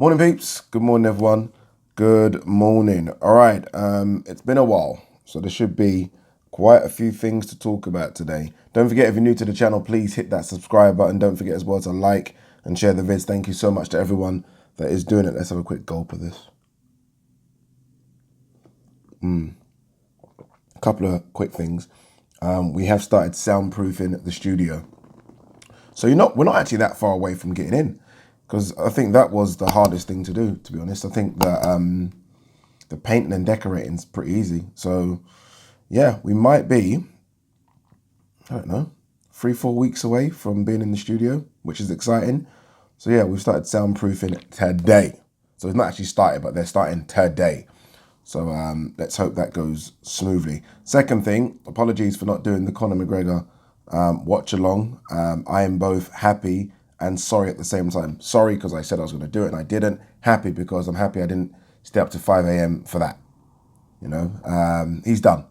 Morning, peeps. Good morning, everyone. Good morning. All right. It's been a while, so there should be quite a few things to talk about today. Don't forget, if you're new to the channel, please hit that subscribe button. Don't forget as well to like and share the vids. Thank you so much to everyone that is doing it. Let's have a quick gulp of this. A couple of quick things. We have started soundproofing the studio. So we're not actually that far away from getting in, because I think that was the hardest thing to do, to be honest. I think that the painting and decorating is pretty easy. So yeah, we might be, I don't know, 3-4 weeks away from being in the studio, which is exciting. So yeah, we've started soundproofing today. So it's not actually started, but they're starting today. So let's hope that goes smoothly. Second thing, apologies for not doing the Conor McGregor watch along. I am both happy and sorry at the same time. Sorry because I said I was going to do it and I didn't. Happy because I'm happy I didn't stay up to 5 a.m. for that. You know, he's done.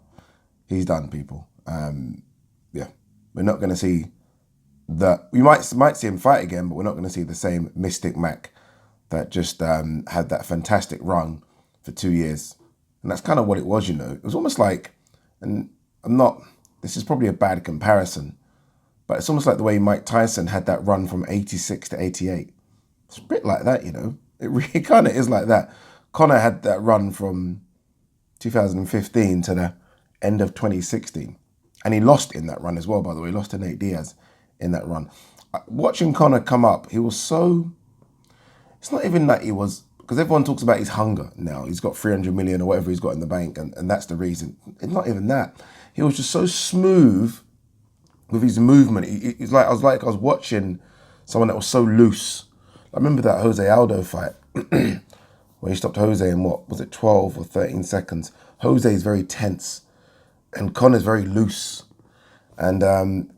He's done, people. Yeah, we're not going to see we might see him fight again, but we're not going to see the same Mystic Mac that just had that fantastic run for 2 years. And that's kind of what it was, you know. It was almost like, and this is probably a bad comparison, but it's almost like the way Mike Tyson had that run from 86 to 88. It's a bit like that, you know. It really kind of is like that. Conor had that run from 2015 to the end of 2016. And he lost in that run as well, by the way. He lost to Nate Diaz in that run. Watching Conor come up, he was so... It's not even that he was... Because everyone talks about his hunger now. He's got 300 million or whatever he's got in the bank, and that's the reason. It's not even that. He was just so smooth with his movement. It's like I was watching someone that was so loose. I remember that Jose Aldo fight where he stopped Jose in, what was it, 12 or 13 seconds. Jose is very tense and Conor's very loose. And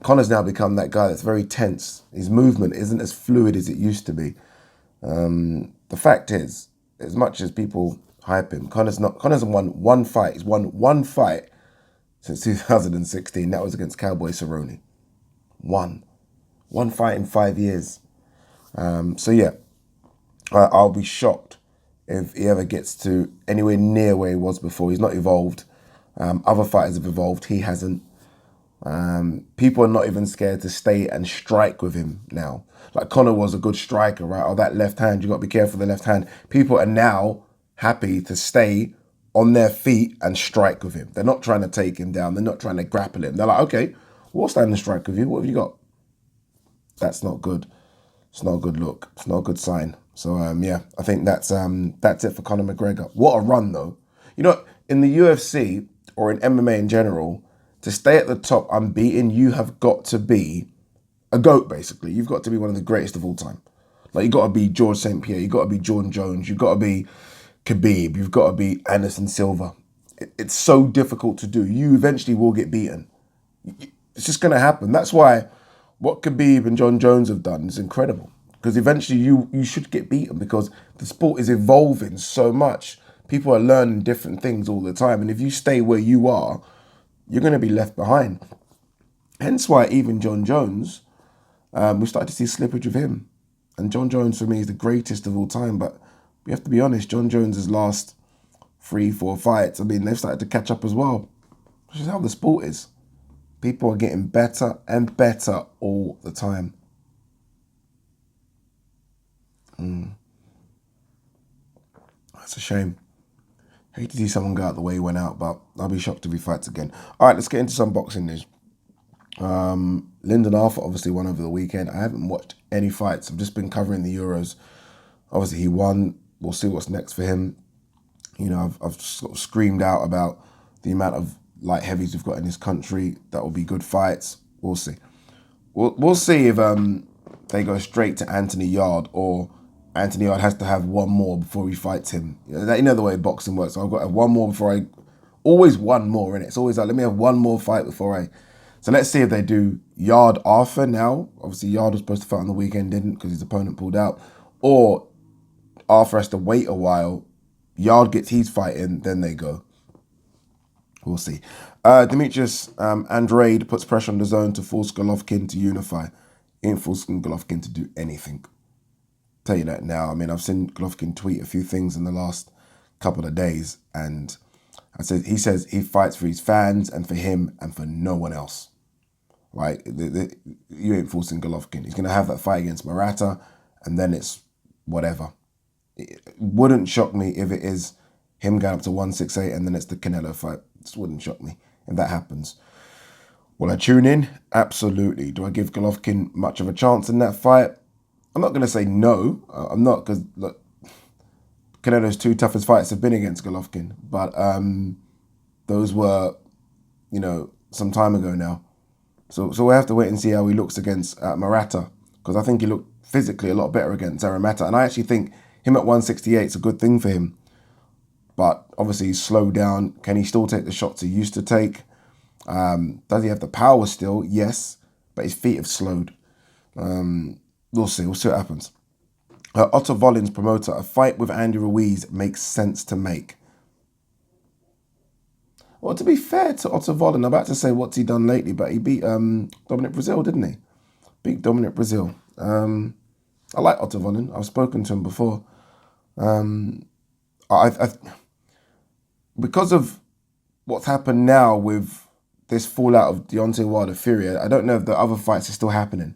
Conor's now become that guy that's very tense. His movement isn't as fluid as it used to be. The fact is, as much as people hype him, Conor's won one fight. He's won one fight since 2016. That was against Cowboy Cerrone. One fight in 5 years. So yeah, I'll be shocked if he ever gets to anywhere near where he was before. He's not evolved. Other fighters have evolved. He hasn't. People are not even scared to stay and strike with him now. Like Conor was a good striker, right? Oh, that left hand, you got to be careful of the left hand. People are now happy to stay on their feet and strike with him. They're not trying to take him down. They're not trying to grapple him. They're like, okay, we'll stand and strike with you. What have you got? That's not good. It's not a good look. It's not a good sign. So yeah, I think that's it for Conor McGregor. What a run though. You know, in the UFC or in MMA in general, to stay at the top unbeaten, you have got to be a GOAT, basically. You've got to be one of the greatest of all time. Like, you've got to be George St. Pierre. You've got to be Jordan Jones. You've got to be Khabib. You've got to be Anderson Silva. It's so difficult to do. You eventually will get beaten. It's just going to happen. That's why what Khabib and John Jones have done is incredible. Because eventually you should get beaten, because the sport is evolving so much. People are learning different things all the time. And if you stay where you are, you're going to be left behind. Hence why even John Jones, we started to see slippage of him. And John Jones, for me, is the greatest of all time. But we have to be honest, John Jones's last 3-4 fights, I mean, they've started to catch up as well. Which is how the sport is. People are getting better and better all the time. That's a shame. Hate to see someone go out the way he went out, but I'll be shocked if he fights again. All right, let's get into some boxing news. Lyndon Arthur obviously won over the weekend. I haven't watched any fights. I've just been covering the Euros. Obviously, he won. We'll see what's next for him. You know, I've sort of screamed out about the amount of light heavies we've got in this country. That will be good fights. We'll see. We'll see if they go straight to Anthony Yard, or Anthony Yard has to have one more before he fights him. You know the way boxing works. So I've got to have one more before I... Always one more, innit? It's always like, let me have one more fight before I... So let's see if they do Yard Arthur now. Obviously, Yard was supposed to fight on the weekend, didn't, because his opponent pulled out. Or Arthur has to wait a while. Yard gets his fight in, then they go. We'll see. Demetrius Andrade puts pressure on the zone to force Golovkin to unify. He ain't forcing Golovkin to do anything. Tell you that now. I mean, I've seen Golovkin tweet a few things in the last couple of days, and he says he fights for his fans and for him and for no one else. Right? You ain't forcing Golovkin. He's gonna have that fight against Murata, and then it's whatever. It wouldn't shock me if it is him going up to 168 and then it's the Canelo fight. This wouldn't shock me if that happens. Will I tune in? Absolutely. Do I give Golovkin much of a chance in that fight? I'm not going to say no. I'm not, because look, Canelo's two toughest fights have been against Golovkin, but those were, some time ago now. So we have to wait and see how he looks against Murata, because I think he looked physically a lot better against Murata, and I actually think him at 168 is a good thing for him. But obviously he's slowed down. Can he still take the shots he used to take? Does he have the power still? Yes, but his feet have slowed. We'll see what happens. Otto Vollin's promoter, a fight with Andy Ruiz makes sense to make. Well, to be fair to Otto Vollin, I'm about to say what's he done lately, but he beat Dominic Brazil, didn't he? Beat Dominic Brazil. I like Otto Vollin. I've spoken to him before. Because of what's happened now with this fallout of Deontay Wilder Fury, I don't know if the other fights are still happening.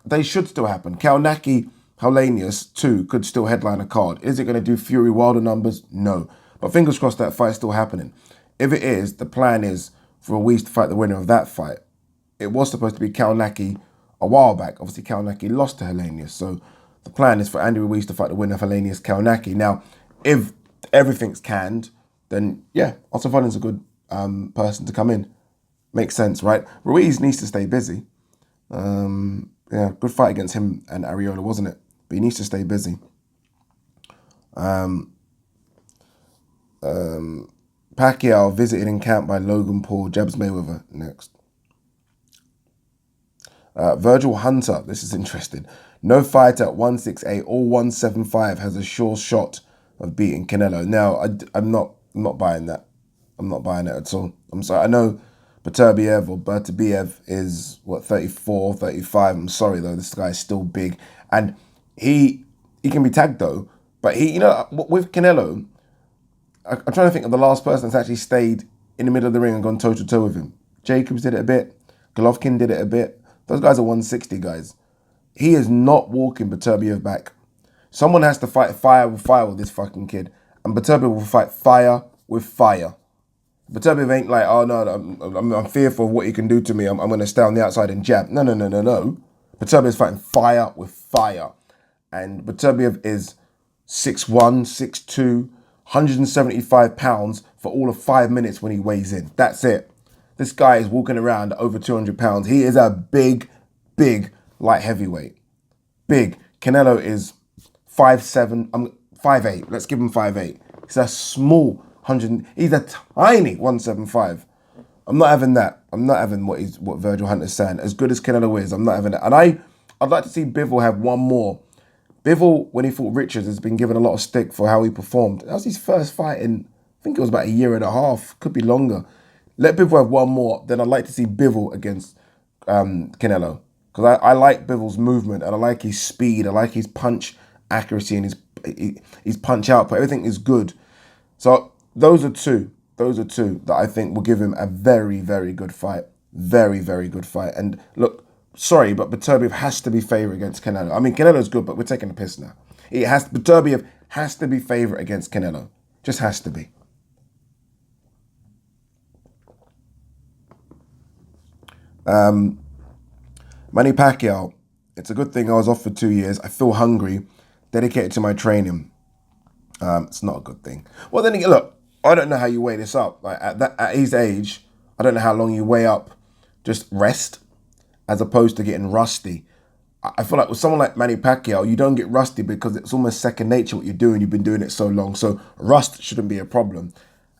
They should still happen. Kalnaki, Helenius, too, could still headline a card. Is it going to do Fury Wilder numbers? No. But fingers crossed that fight's still happening. If it is, the plan is for Ruiz to fight the winner of that fight. It was supposed to be Kalnaki a while back. Obviously, Kalnaki lost to Helenius. So the plan is for Andy Ruiz to fight the winner of Helenius Kalnaki. Now, if everything's canned, then yeah, Otto Vollin's a good person to come in. Makes sense, right? Ruiz needs to stay busy. Good fight against him and Ariola, wasn't it? But he needs to stay busy. Pacquiao visited in camp by Logan Paul, Jebs Mayweather next. Virgil Hunter, this is interesting. No fighter at 168 or 175 has a sure shot of beating Canelo. Now, I'm not buying that. I'm not buying it at all. I'm sorry. I know Bertabiev is, 34, 35. I'm sorry, though. This guy is still big. And he can be tagged, though. But with Canelo, I'm trying to think of the last person that's actually stayed in the middle of the ring and gone toe-to-toe with him. Jacobs did it a bit. Golovkin did it a bit. Those guys are 160 guys. He is not walking Bertabiev back. Someone has to fight fire with this fucking kid. And Bertabiev will fight fire with fire. Bertabiev ain't like, oh no, I'm fearful of what he can do to me. I'm going to stay on the outside and jab. No. Bertabiev's fighting fire with fire. And Bertabiev is 6'1", 6'2", 175 pounds for all of 5 minutes when he weighs in. That's it. This guy is walking around over 200 pounds. He is a big light heavyweight. Big. Canelo is 5'7", 5'8". Let's give him 5'8". He's a small 100. He's a tiny 175. I'm not having that. I'm not having what Virgil Hunter's saying. As good as Canelo is, I'm not having that. And I'd like to see Bivol have one more. Bivol, when he fought Richards, has been given a lot of stick for how he performed. That was his first fight in, I think it was about a year and a half. Could be longer. Let Bivol have one more. Then I'd like to see Bivol against Canelo. Because I like Bivol's movement and I like his speed. I like his punch accuracy and his punch output. Everything is good. So those are two that I think will give him a very, very good fight. Very, very good fight. And look, sorry, but Bertabiev has to be favourite against Canelo. I mean, Canelo's good, but we're taking the piss now. Bertabiev has to be favourite against Canelo. Just has to be. Manny Pacquiao, it's a good thing I was off for 2 years. I feel hungry, dedicated to my training. It's not a good thing. Well, then again, look, I don't know how you weigh this up. Like at his age, I don't know how long you weigh up just rest as opposed to getting rusty. I feel like with someone like Manny Pacquiao, you don't get rusty because it's almost second nature what you're doing. You've been doing it so long. So rust shouldn't be a problem.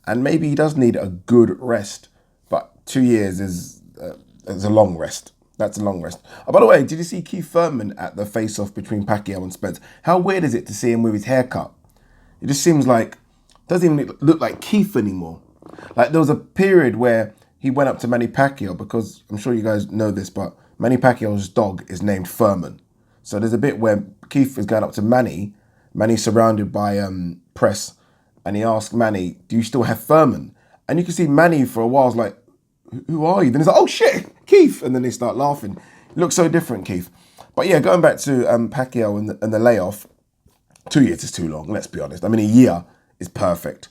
And maybe he does need a good rest. But 2 years is a long rest. That's a long rest. Oh, by the way, did you see Keith Thurman at the face-off between Pacquiao and Spence? How weird is it to see him with his haircut? It just seems like, doesn't even look like Keith anymore. Like there was a period where he went up to Manny Pacquiao because, I'm sure you guys know this, but Manny Pacquiao's dog is named Thurman. So there's a bit where Keith is going up to Manny. Manny's surrounded by press, and he asks Manny, "Do you still have Furman?" And you can see Manny for a while is like, "Who are you?" Then he's like, "Oh shit, Keith!" And then they start laughing. It looks so different, Keith. But yeah, going back to Pacquiao and the layoff, 2 years is too long. Let's be honest. I mean, a year is perfect.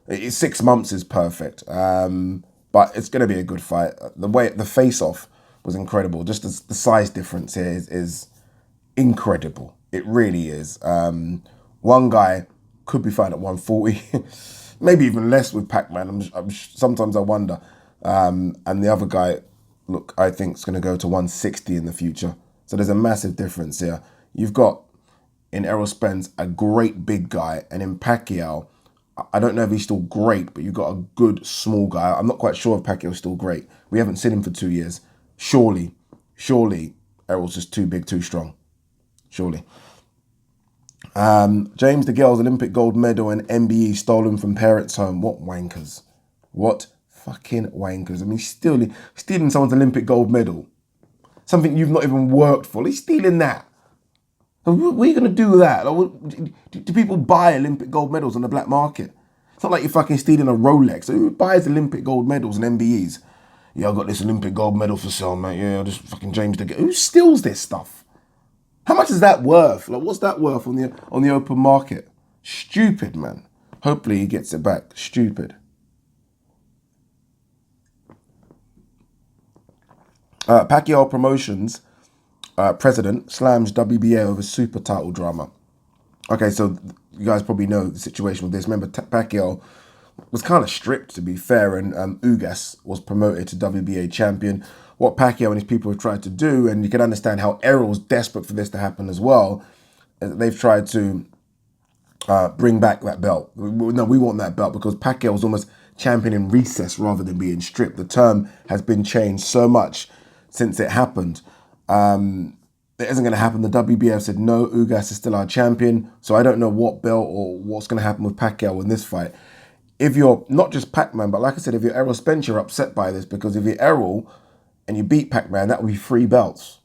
6 months is perfect. But it's going to be a good fight. The face-off was incredible. Just the size difference here is incredible. It really is. One guy could be fine at 140, maybe even less with Pacman. Sometimes I wonder. And the other guy, look, I think is going to go to 160 in the future. So there's a massive difference here. You've got in Errol Spence a great big guy, and in Pacquiao, I don't know if he's still great, but you've got a good small guy. I'm not quite sure if Pacquiao's still great. We haven't seen him for 2 years. Surely, Errol's just too big, too strong. Surely. James DeGale's Olympic gold medal and MBE stolen from parents' home. What wankers. What fucking wankers. I mean, stealing someone's Olympic gold medal. Something you've not even worked for. He's stealing that. What are you going to do with that? Do people buy Olympic gold medals on the black market? It's not like you're fucking stealing a Rolex. So who buys Olympic gold medals and MBEs? Yeah, I got this Olympic gold medal for sale, mate. Yeah, just fucking James DeGale. Who steals this stuff? How much is that worth? Like, what's that worth on the open market? Stupid, man. Hopefully he gets it back. Stupid. Pacquiao Promotions president slams WBA over super title drama. Okay, so you guys probably know the situation with this. Remember, Pacquiao was kind of stripped, to be fair, and Ugas was promoted to WBA champion. What Pacquiao and his people have tried to do, and you can understand how Errol's desperate for this to happen as well, they've tried to bring back that belt. No, we want that belt because Pacquiao was almost champion in recess rather than being stripped. The term has been changed so much since it happened. It isn't going to happen. The WBF said, no, Ugas is still our champion. So I don't know what belt or what's going to happen with Pacquiao in this fight. If you're not just Pacman, but like I said, if you're Errol Spence, you're upset by this because if you're Errol and you beat Pacman, that would be 3 belts.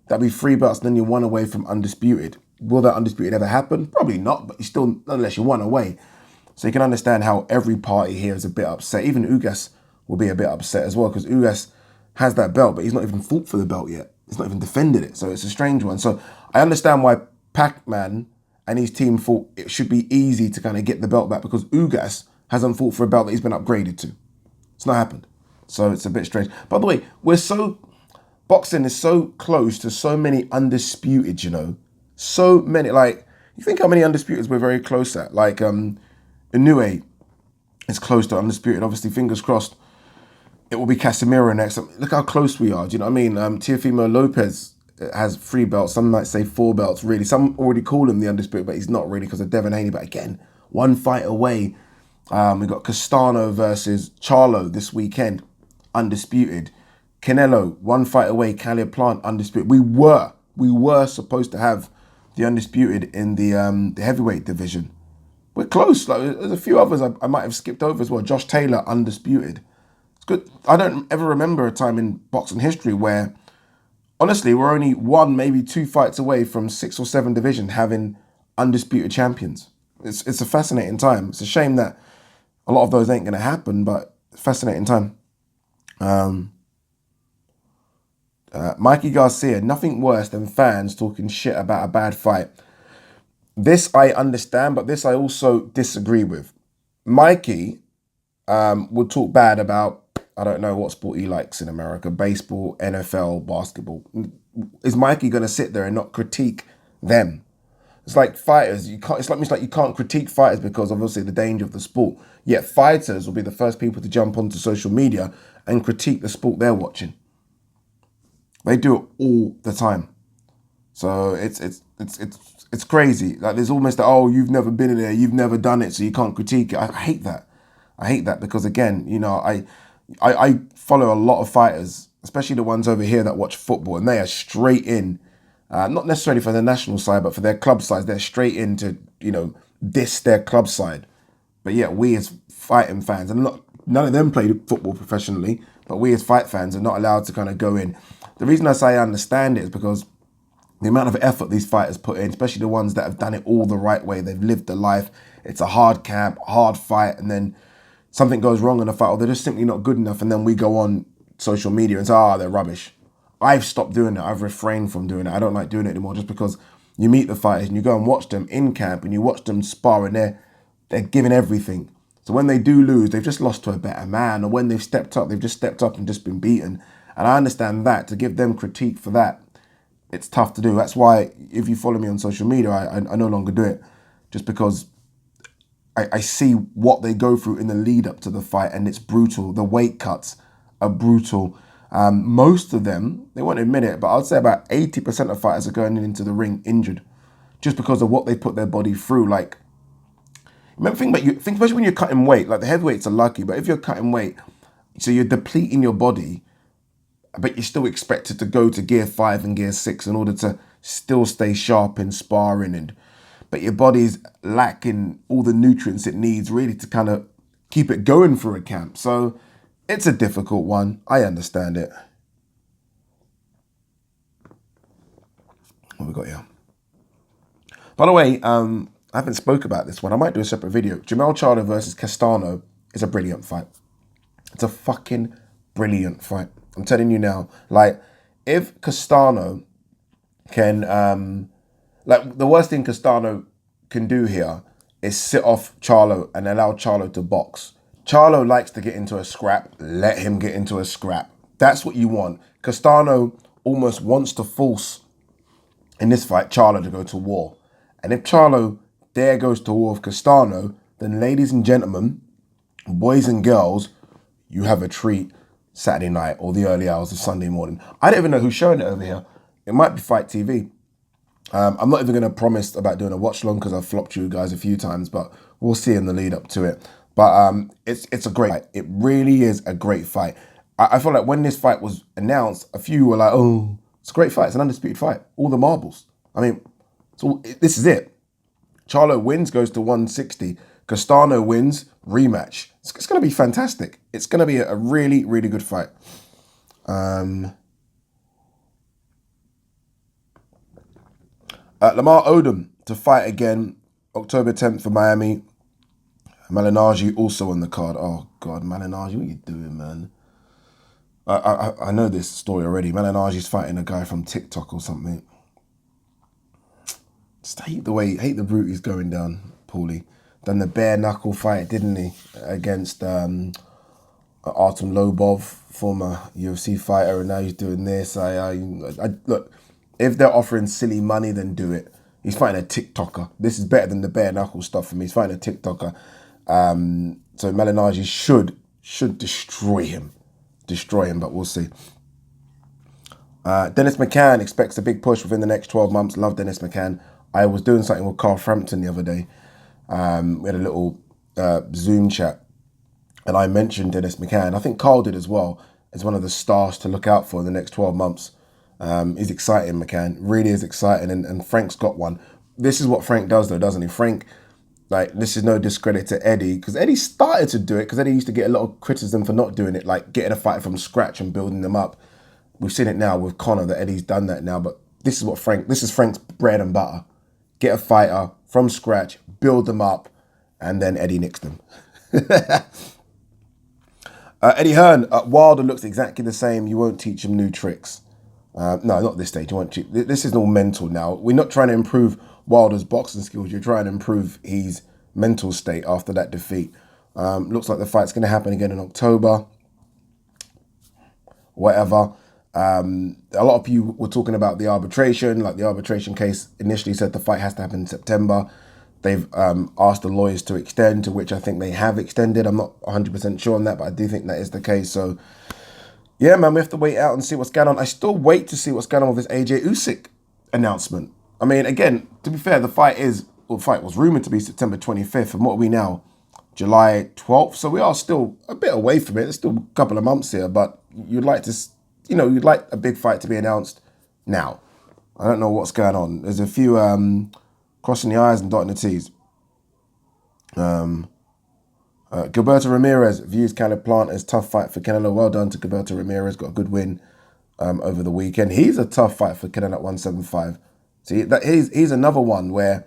That'd be 3 belts, and then you're 1 away from Undisputed. Will that Undisputed ever happen? Probably not, but you still, unless you're 1 away. So you can understand how every party here is a bit upset. Even Ugas will be a bit upset as well because Ugas has that belt, but he's not even fought for the belt yet. He's not even defended it. So it's a strange one. So I understand why Pacman and his team thought it should be easy to kind of get the belt back because Ugas hasn't fought for a belt that he's been upgraded to. It's not happened. So it's a bit strange. By the way, boxing is so close to so many undisputed, you know. So many, like, you think how many undisputeds we're very close at. Like, Inoue is close to undisputed. Obviously, fingers crossed, it will be Casemiro next. Look how close we are. Do you know what I mean? Teofimo Lopez has 3 belts. Some might say 4 belts, really. Some already call him the undisputed, but he's not really because of Devin Haney. But again, 1 fight away. We got Castano versus Charlo this weekend, undisputed. Canelo, 1 fight away. Caleb Plant, undisputed. We were supposed to have the undisputed in the heavyweight division. We're close. Like, there's a few others I might have skipped over as well. Josh Taylor, undisputed. It's good. I don't ever remember a time in boxing history where, honestly, we're only 1, maybe 2 fights away from 6 or 7 divisions having undisputed champions. It's a fascinating time. It's a shame that a lot of those ain't going to happen, but fascinating time. Mikey Garcia, nothing worse than fans talking shit about a bad fight. This I understand, but this I also disagree with. Mikey would talk bad about, I don't know what sport he likes in America, baseball, NFL, basketball. Is Mikey going to sit there and not critique them? It's like fighters, it's like you can't critique fighters because obviously the danger of the sport. Yet fighters will be the first people to jump onto social media and critique the sport they're watching. They do it all the time. So it's crazy. Like there's almost that, oh, you've never been in there, you've never done it, so you can't critique it. I hate that. I hate that because again, you know, I follow a lot of fighters, especially the ones over here that watch football, and they are straight in. Not necessarily for the national side, but for their club side, they're straight into, you know, diss their club side. But yeah, we as fighting fans, and none of them play football professionally, but we as fight fans are not allowed to kind of go in. The reason I say I understand it is because The amount of effort these fighters put in, especially the ones that have done it all the right way. They've lived the life. It's a hard camp, hard fight, and then something goes wrong in a fight, or they're just simply not good enough, and then we go on social media and say, they're rubbish. I've stopped doing it. I've refrained from doing it. I don't like doing it anymore, just because you meet the fighters and you go and watch them in camp and you watch them spar, and they're giving everything. So when they do lose, they've just lost to a better man, or when they've stepped up, they've just stepped up and just been beaten. And I understand that. To give them critique for that, it's tough to do. That's why if you follow me on social media, I no longer do it, just because I see what they go through in the lead up to the fight, and it's brutal. The weight cuts are brutal. Most of them, they won't admit it, but I'd say about 80% of fighters are going into the ring injured just because of what they put their body through. Like, remember, think especially when you're cutting weight, like the heavyweights are lucky, but if you're cutting weight, so you're depleting your body, but you're still expected to go to gear 5 and gear 6 in order to still stay sharp in sparring, but your body's lacking all the nutrients it needs really to kind of keep it going for a camp. So it's a difficult one. I understand it. What we got here? By the way, I haven't spoke about this one. I might do a separate video. Charlo versus Castano is a brilliant fight. It's a fucking brilliant fight. I'm telling you now. Like, if Castano can, like, the worst thing Castano can do here is sit off Charlo and allow Charlo to box. Charlo likes to get into a scrap. Let him get into a scrap. That's what you want. Castano almost wants to force, in this fight, Charlo to go to war. And if Charlo dare goes to war with Castano, then ladies and gentlemen, boys and girls, you have a treat Saturday night or the early hours of Sunday morning. I don't even know who's showing it over here. It might be Fight TV. I'm not even going to promise about doing a watch long because I've flopped you guys a few times, but we'll see in the lead up to it. But it's a great fight. It really is a great fight. I feel like when this fight was announced, a few were like, oh, it's a great fight. It's an undisputed fight. All the marbles. I mean, so this is it. Charlo wins, goes to 160. Castano wins, rematch. It's going to be fantastic. It's going to be a really, really good fight. Lamar Odom to fight again, October 10th for Miami. Malignaggi also on the card. Oh, God, Malignaggi, what are you doing, man? I know this story already. Malignaggi's fighting a guy from TikTok or something. Just hate the route he's going down, Paulie. Done the bare knuckle fight, didn't he? Against Artem Lobov, former UFC fighter, and now he's doing this. I look, if they're offering silly money, then do it. He's fighting a TikToker. This is better than the bare knuckle stuff for me. He's fighting a TikToker. So Malignaggi should destroy him, but we'll see. Dennis McCann expects a big push within the next 12 months. Love Dennis McCann. I was doing something with Carl Frampton the other day. We had a little Zoom chat, and I mentioned Dennis McCann. I think Carl did as well, as one of the stars to look out for in the next 12 months. He's exciting, McCann. Really is exciting, and Frank's got one. This is what Frank does, though, doesn't he? Frank, like, this is no discredit to Eddie, because Eddie started to do it, because Eddie used to get a lot of criticism for not doing it, like getting a fight from scratch and building them up. We've seen it now with Conor, that Eddie's done that now, but this is Frank's bread and butter. Get a fighter from scratch, build them up, and then Eddie nicks them. Eddie Hearn, Wilder looks exactly the same. You won't teach him new tricks. No, not this stage. You won't teach. This is all mental now. We're not trying to improve Wilder's boxing skills. You're trying to improve his mental state after that defeat. Looks like the fight's going to happen again in October. Whatever. A lot of you were talking about the arbitration. Like, the arbitration case initially said the fight has to happen in September. They've asked the lawyers to extend, to which I think they have extended. I'm not 100% sure on that, but I do think that is the case. So, yeah, man, we have to wait out and see what's going on. I still wait to see what's going on with this AJ Usyk announcement. I mean, again, to be fair, the fight was rumoured to be September 25th. And what are we now? July 12th? So we are still a bit away from it. There's still a couple of months here, but you'd like a big fight to be announced now. I don't know what's going on. There's a few crossing the I's and dotting the T's. Gilberto Ramirez views Caleb Plant as tough fight for Canelo. Well done to Gilberto Ramirez. Got a good win over the weekend. He's a tough fight for Canelo at 175. See, that he's another one where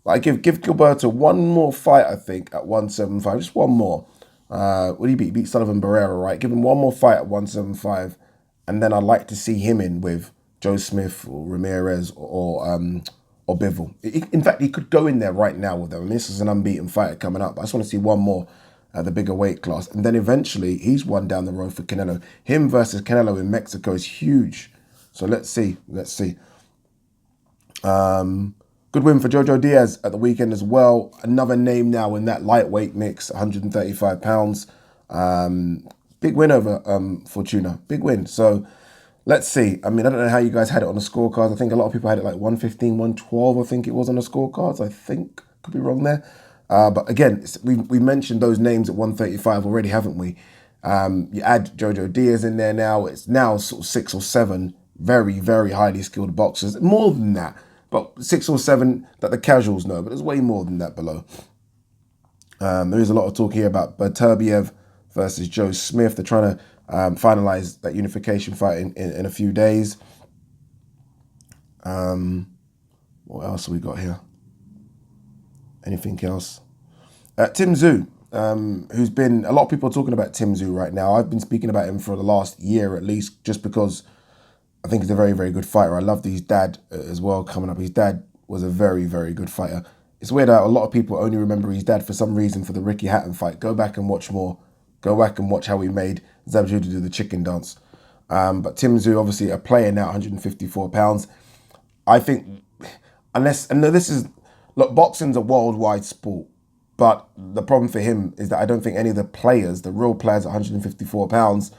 like give Gilberto one more fight, I think, at 175, just one more. What do you beat? He beat Sullivan Barrera, right? Give him one more fight at 175, and then I'd like to see him in with Joe Smith or Ramirez or Bivol. In fact, he could go in there right now with them. I mean, this is an unbeaten fighter coming up. But I just want to see one more at the bigger weight class, and then eventually he's one down the road for Canelo. Him versus Canelo in Mexico is huge. So let's see. Good win for Jojo Diaz at the weekend as well. Another name now in that lightweight mix, 135 pounds. Big win over Fortuna. Big win. So let's see. I mean, I don't know how you guys had it on the scorecards. I think a lot of people had it like 115, 112, I think it was on the scorecards. I think. Could be wrong there. But again, we mentioned those names at 135 already, haven't we? You add Jojo Diaz in there now. It's now sort of 6 or 7 very, very highly skilled boxers. More than that. But 6 or 7 that the casuals know, but there's way more than that below. There is a lot of talk here about Beterbiev versus Joe Smith. They're trying to finalize that unification fight in a few days. What else have we got here? Anything else? Tim Tszyu, who's been, a lot of people are talking about Tim Tszyu right now. I've been speaking about him for the last year at least, just because I think he's a very, very good fighter. I love his dad as well coming up. His dad was a very, very good fighter. It's weird that a lot of people only remember his dad for some reason for the Ricky Hatton fight. Go back and watch more. Go back and watch how he made Zabjuda do the chicken dance. But Tim Tszyu, obviously a player now, 154 pounds. I think, look, boxing's a worldwide sport. But the problem for him is that I don't think any of the players, the real players at 154 pounds,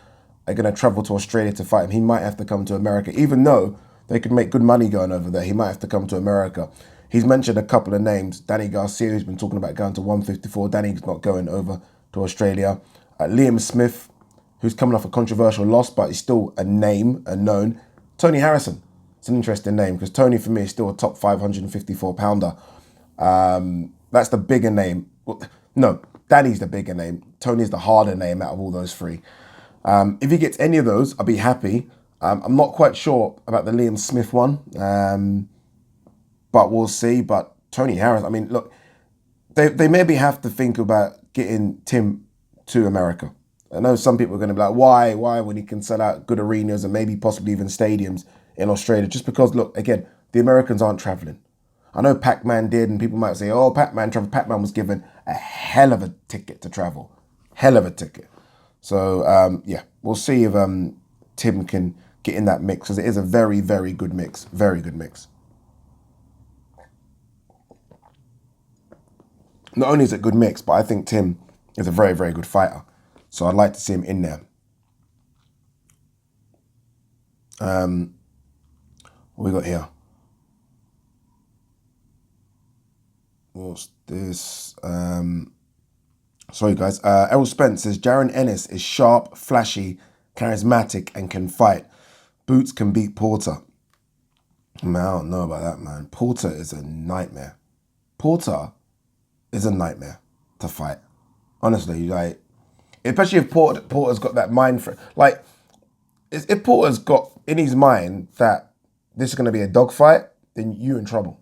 are going to travel to Australia to fight him. He might have to come to America. Even though they could make good money going over there, he might have to come to America. He's mentioned a couple of names. Danny Garcia, who's been talking about going to 154. Danny's not going over to Australia. Liam Smith, who's coming off a controversial loss, but he's still a name, a known. Tony Harrison. It's an interesting name because Tony, for me, is still a top 554 pounder. That's the bigger name. No, Danny's the bigger name. Tony's the harder name out of all those three. If he gets any of those, I'll be happy. I'm not quite sure about the Liam Smith one, but we'll see. But Tony Harris, I mean, look, they maybe have to think about getting Tim to America. I know some people are going to be like, why when he can sell out good arenas and maybe possibly even stadiums in Australia? Just because, look, again, the Americans aren't traveling. I know Pacman did, and people might say, oh, Pacman traveled. Pacman was given a hell of a ticket to travel. Hell of a ticket. So, yeah, we'll see if Tim can get in that mix, because it is a very, very good mix. Very good mix. Not only is it a good mix, but I think Tim is a very, very good fighter. So I'd like to see him in there. What we got here? What's this? Sorry, guys. Errol Spence says, Jaron Ennis is sharp, flashy, charismatic, and can fight. Boots can beat Porter. Man, I don't know about that, man. Porter is a nightmare. Porter is a nightmare to fight. Honestly, like, especially if Porter's got that mind for, like, if Porter's got in his mind that this is going to be a dogfight, then you're in trouble.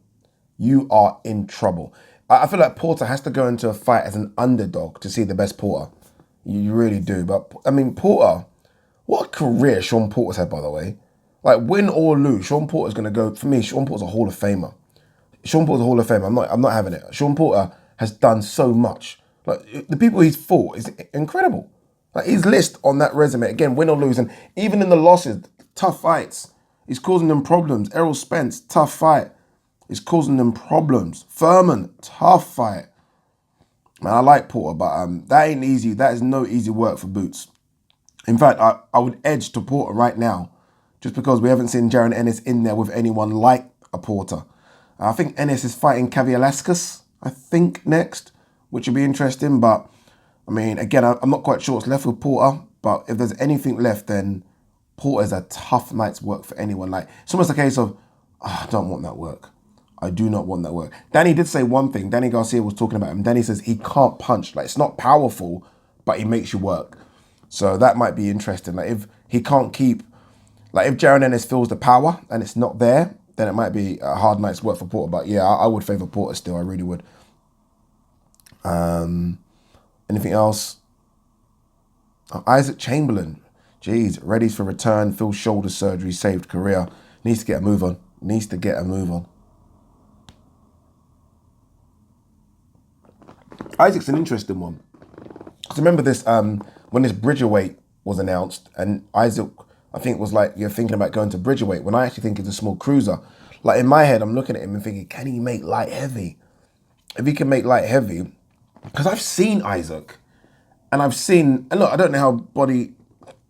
You are in trouble. I feel like Porter has to go into a fight as an underdog to see the best Porter. You really do. But, I mean, Porter, what a career Sean Porter's had, by the way. Like, win or lose, Sean Porter's going to go, for me, Sean Porter's a Hall of Famer. Sean Porter's a Hall of Famer. I'm not having it. Sean Porter has done so much. Like, the people he's fought is incredible. Like, his list on that resume, again, win or lose, and even in the losses, tough fights. He's causing them problems. Errol Spence, tough fight. He's causing them problems. Furman, tough fight. Man, I like Porter, but that ain't easy. That is no easy work for Boots. In fact, I would edge to Porter right now, just because we haven't seen Jaron Ennis in there with anyone like a Porter. I think Ennis is fighting Kavialaskas, I think, next, which would be interesting. But, I mean, again, I'm not quite sure what's left with Porter, but if there's anything left, then Porter's a tough night's work for anyone. Like, it's almost a case of, I don't want that work. I do not want that work. Danny did say one thing. Danny Garcia was talking about him. Danny says he can't punch. Like, it's not powerful, but he makes you work. So that might be interesting. Like, if he can't keep, like, if Jaron Ennis feels the power and it's not there, then it might be a hard night's work for Porter. But yeah, I would favour Porter still. I really would. Anything else? Isaac Chamberlain. Jeez, ready for return. Phil shoulder surgery, saved career. Needs to get a move on. Needs to get a move on. Isaac's an interesting one. Because remember this, when this Bridgerweight was announced, and Isaac, I think, was like, you're thinking about going to Bridgerweight, when I actually think it's a small cruiser. Like, in my head, I'm looking at him and thinking, can he make light heavy? If he can make light heavy, because I've seen Isaac, and I've seen, and look, I don't know how body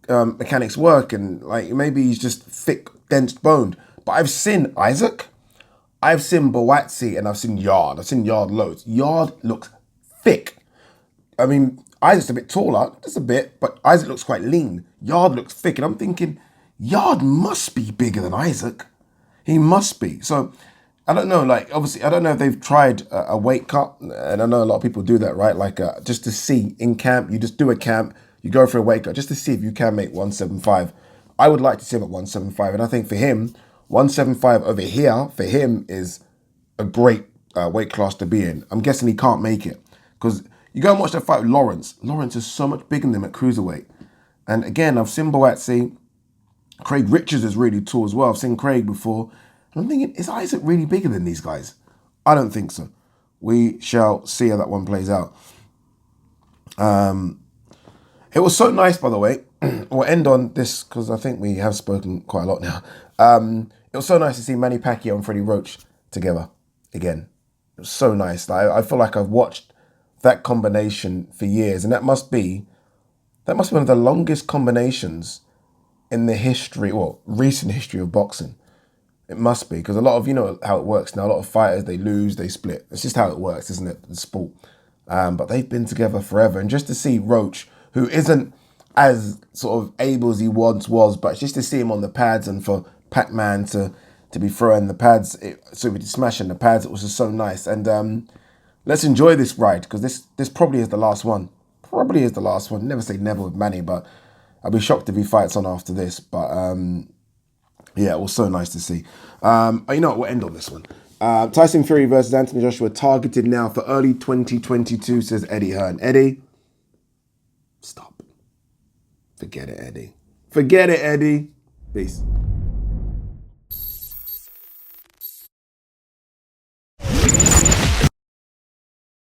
mechanics work, and like, maybe he's just thick, dense boned, but I've seen Isaac, I've seen Boatsi, and I've seen Yard. I've seen Yard loads. Yard looks thick. I mean, Isaac's a bit taller, just a bit, but Isaac looks quite lean. Yard looks thick, and I'm thinking, Yard must be bigger than Isaac. He must be. So, I don't know, like, obviously, I don't know if they've tried a weight cut, and I know a lot of people do that, right? Like, just to see in camp, you just do a camp, you go for a weight cut, just to see if you can make 175. I would like to see him at 175, and I think for him, 175 over here, for him, is a great weight class to be in. I'm guessing he can't make it, because you go and watch that fight with Lawrence. Lawrence is so much bigger than him at cruiserweight. And again, I've seen Boatsi. Craig Richards is really tall as well. I've seen Craig before. And I'm thinking, is Isaac really bigger than these guys? I don't think so. We shall see how that one plays out. It was so nice, by the way. We'll end on this because I think we have spoken quite a lot now. It was so nice to see Manny Pacquiao and Freddie Roach together again. It was so nice. I feel like I've watched that combination for years, and that must be one of the longest combinations in the history, well, recent history of boxing. It must be, because a lot of, you know how it works now, a lot of fighters, they lose, they split. It's just how it works, isn't it, the sport. But they've been together forever, and just to see Roach, who isn't as sort of able as he once was, but just to see him on the pads, and for Pacman to be throwing the pads, smashing the pads, it was just so nice. And let's enjoy this ride, because this probably is the last one. Probably is the last one. Never say never with Manny, but I'll be shocked if he fights on after this. But yeah, it was so nice to see. You know what? We'll end on this one. Tyson Fury versus Anthony Joshua targeted now for early 2022, says Eddie Hearn. Eddie, stop. Forget it, Eddie. Forget it, Eddie. Peace.